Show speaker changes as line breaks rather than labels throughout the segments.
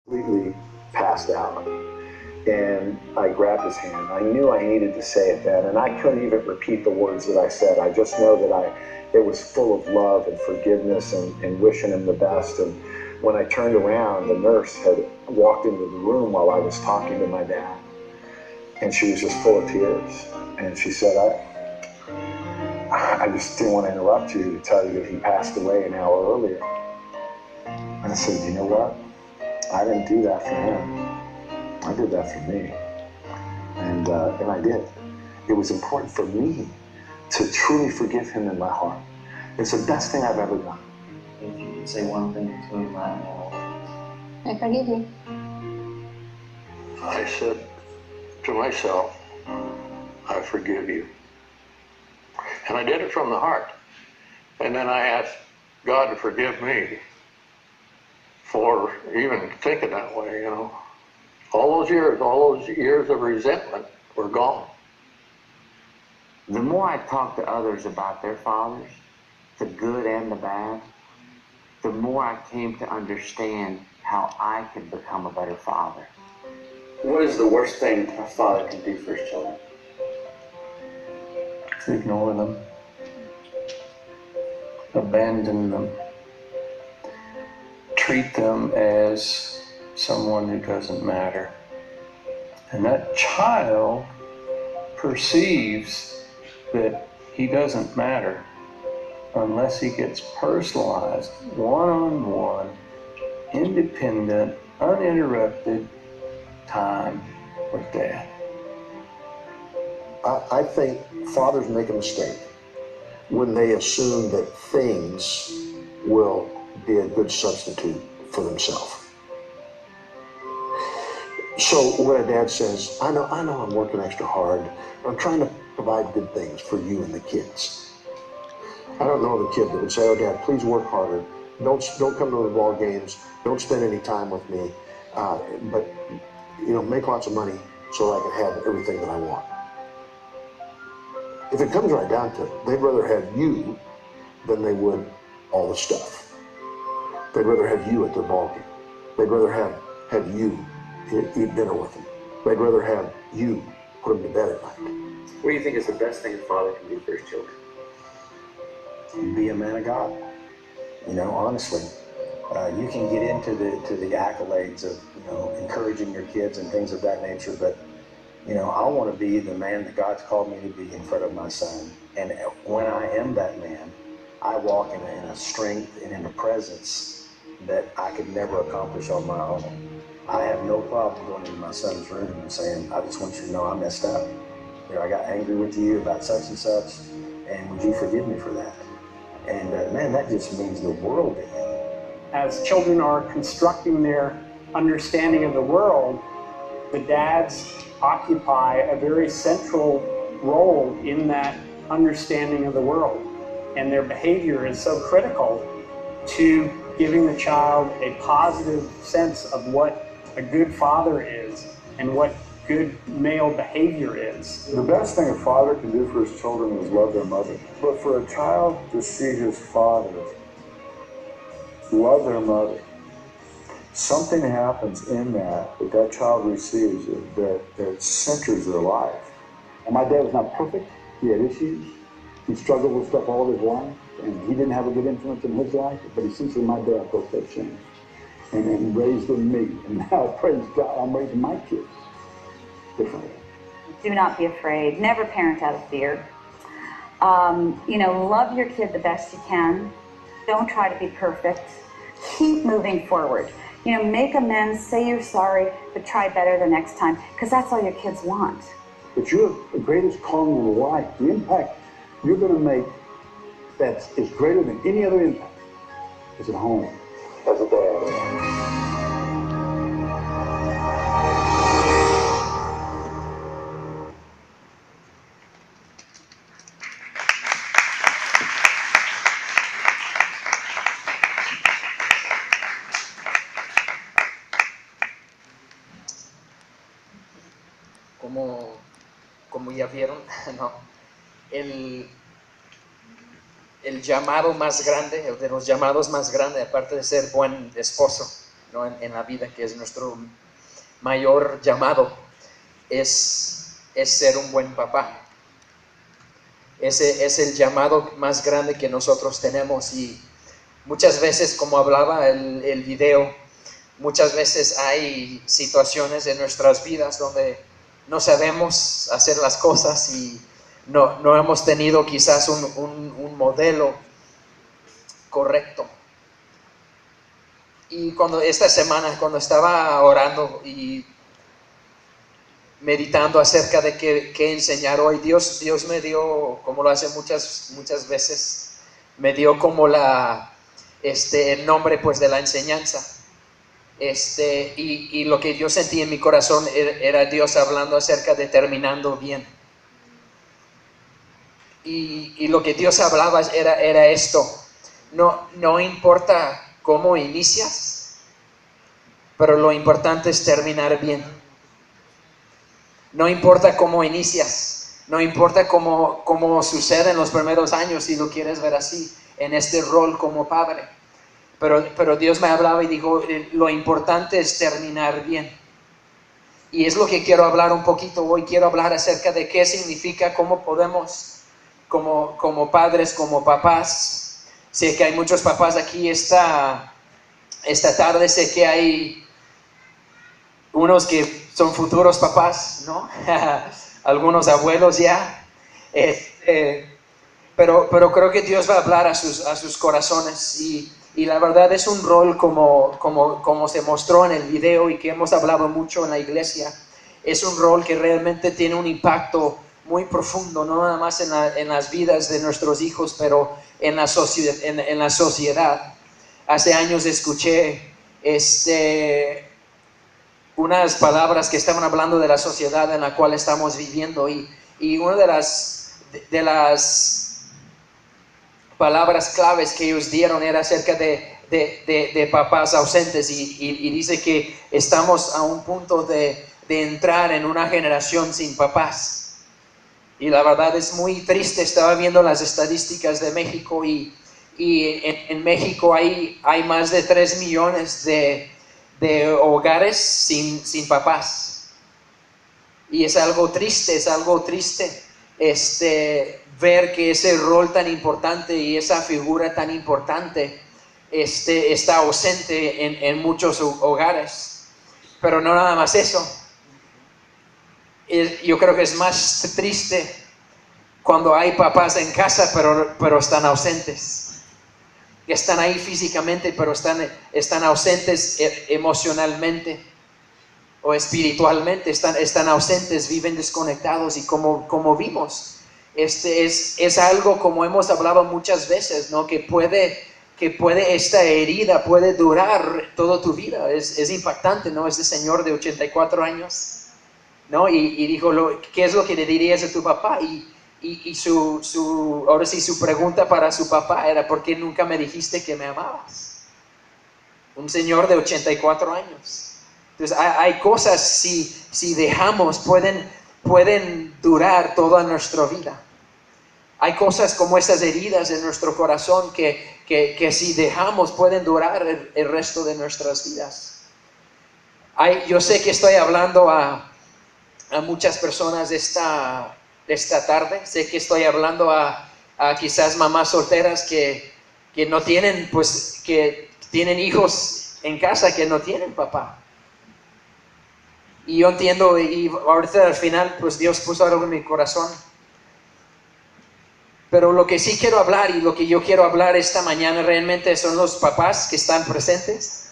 completely passed out. And I grabbed his hand. I knew I needed to say it then, and I couldn't even repeat the words that I said. I just know that it was full of love and forgiveness and wishing him the best. And when I turned around, the nurse had walked into the room while I was talking to my dad, and she was just full of tears. And she said, I just didn't want to interrupt you to tell you that he passed away an hour earlier. And I said, you know what? I didn't do that for him. I did that for me. And I did. It was important for me to truly forgive him in my heart. It's the best thing I've ever done.
If you could say one thing to him right now.
I forgive you.
I said to myself, I forgive you. And I did it from the heart. And then I asked God to forgive me for even thinking that way, you know. All those years of resentment were gone.
The more I talk to others about their fathers, the good and the bad, the more I came to understand how I could become a better father.
What is the worst thing a father can do for his children?
Ignore them, abandon them, treat them as someone who doesn't matter. And that child perceives that he doesn't matter unless he gets personalized, one-on-one, independent, uninterrupted time with Dad.
I think fathers make a mistake when they assume that things will be a good substitute for themselves. So when a dad says, I know I'm working extra hard, I'm trying to provide good things for you and the kids. I don't know the kid that would say, oh Dad, please work harder. Don't come to the ball games. Don't spend any time with me. But make lots of money so I can have everything that I want. If it comes right down to it, they'd rather have you than they would all the stuff. They'd rather have you at their ball game. They'd rather have you eat dinner with them. They'd rather have you put them to bed at night.
What do you think is the best thing a father can do for his children?
Be a man of God. Honestly, you can get into the accolades of encouraging your kids and things of that nature, but I want to be the man that God's called me to be in front of my son. And when I am that man, I walk in a strength and in a presence that I could never accomplish on my own. I have no problem going into my son's room and saying, I just want you to know I messed up. I got angry with you about such and such, and would you forgive me for that? And man, that just means the world to him.
As children are constructing their understanding of the world, the dads occupy a very central role in that understanding of the world. And their behavior is so critical to giving the child a positive sense of what a good father is and what good male behavior is.
The best thing a father can do for his children is love their mother. But for a child to see his father love their mother, something happens in that child receives that centers their life.
And my dad was not perfect. He had issues. He struggled with stuff all of his life, and he didn't have a good influence in his life, but essentially my dad broke that chain and raised me. And now, praise God, I'm raising my kids differently.
Do not be afraid. Never parent out of fear. Love your kid the best you can. Don't try to be perfect. Keep moving forward. Make amends, say you're sorry, but try better the next time, because that's all your kids want.
But your greatest calling in life, the impact you're going to make that is greater than any other impact is at home as a dad.
Como ya vieron, ¿no? El llamado más grande, el de los llamados más grandes, aparte de ser buen esposo, ¿no? En la vida, que es nuestro mayor llamado, es ser un buen papá. Ese es el llamado más grande que nosotros tenemos. Y muchas veces, como hablaba el video, muchas veces hay situaciones en nuestras vidas donde no sabemos hacer las cosas y no hemos tenido quizás un modelo correcto. Y esta semana, cuando estaba orando y meditando acerca de qué enseñar hoy, Dios me dio, como lo hace muchas veces, me dio como el nombre pues de la enseñanza. Y lo que yo sentí en mi corazón era Dios hablando acerca de terminando bien. Y lo que Dios hablaba era esto: no importa cómo inicias, pero lo importante es terminar bien. No importa cómo inicias, no importa cómo sucede en los primeros años, si lo quieres ver así, en este rol como padre. Pero Dios me hablaba y dijo, lo importante es terminar bien. Y es lo que quiero hablar un poquito hoy. Quiero hablar acerca de qué significa, cómo podemos, como padres, como papás. Sé que hay muchos papás aquí esta tarde. Sé que hay unos que son futuros papás, ¿no? Algunos abuelos ya. Pero creo que Dios va a hablar a sus corazones. Y la verdad es un rol como se mostró en el video y que hemos hablado mucho en la iglesia. Es un rol que realmente tiene un impacto muy profundo, no nada más en las vidas de nuestros hijos, pero en la sociedad. Hace años escuché unas palabras que estaban hablando de la sociedad en la cual estamos viviendo, y una de las palabras claves que ellos dieron era acerca de papás ausentes, y dice que estamos a un punto de entrar en una generación sin papás. Y la verdad es muy triste. Estaba viendo las estadísticas de México y en México hay más de 3 millones de hogares sin papás. Y es algo triste, ver que ese rol tan importante y esa figura tan importante está ausente en muchos hogares. Pero no nada más eso. Yo creo que es más triste cuando hay papás en casa pero están ausentes. Están ahí físicamente, pero están ausentes emocionalmente o espiritualmente. Están ausentes, viven desconectados. Y como vimos, es algo, como hemos hablado muchas veces, ¿no? que puede esta herida puede durar toda tu vida. Es impactante, ¿no? Este señor de 84 años, ¿no? Y dijo, ¿qué es lo que le dirías a tu papá? Y ahora sí, su pregunta para su papá era, ¿por qué nunca me dijiste que me amabas? Un señor de 84 años. Entonces hay cosas, si dejamos, pueden durar toda nuestra vida. Hay cosas como esas heridas en nuestro corazón que si dejamos pueden durar el resto de nuestras vidas. Yo sé que estoy hablando a muchas personas esta tarde. Sé que estoy hablando a quizás mamás solteras que no tienen, pues, que tienen hijos en casa que no tienen papá. Y yo entiendo, y ahorita al final, pues Dios puso algo en mi corazón. Pero lo que sí quiero hablar, y lo que yo quiero hablar esta mañana realmente, son los papás que están presentes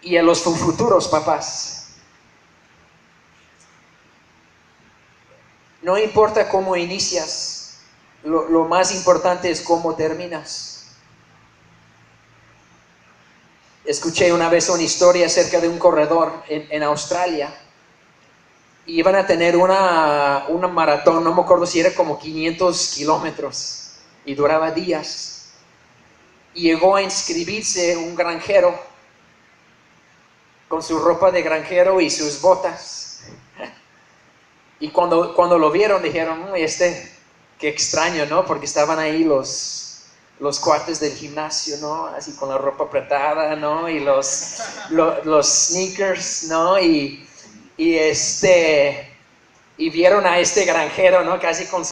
y a los futuros papás. No importa cómo inicias, lo más importante es cómo terminas. Escuché una vez una historia acerca de un corredor en Australia. Y iban a tener una maratón, no me acuerdo si era como 500 kilómetros, y duraba días. Y llegó a inscribirse un granjero con su ropa de granjero y sus botas. Y cuando lo vieron dijeron, qué extraño, ¿no? Porque estaban ahí los los cuates del gimnasio, ¿no? Así con la ropa apretada, ¿no? Y los sneakers, ¿no? Y vieron a este granjero, ¿no? Casi con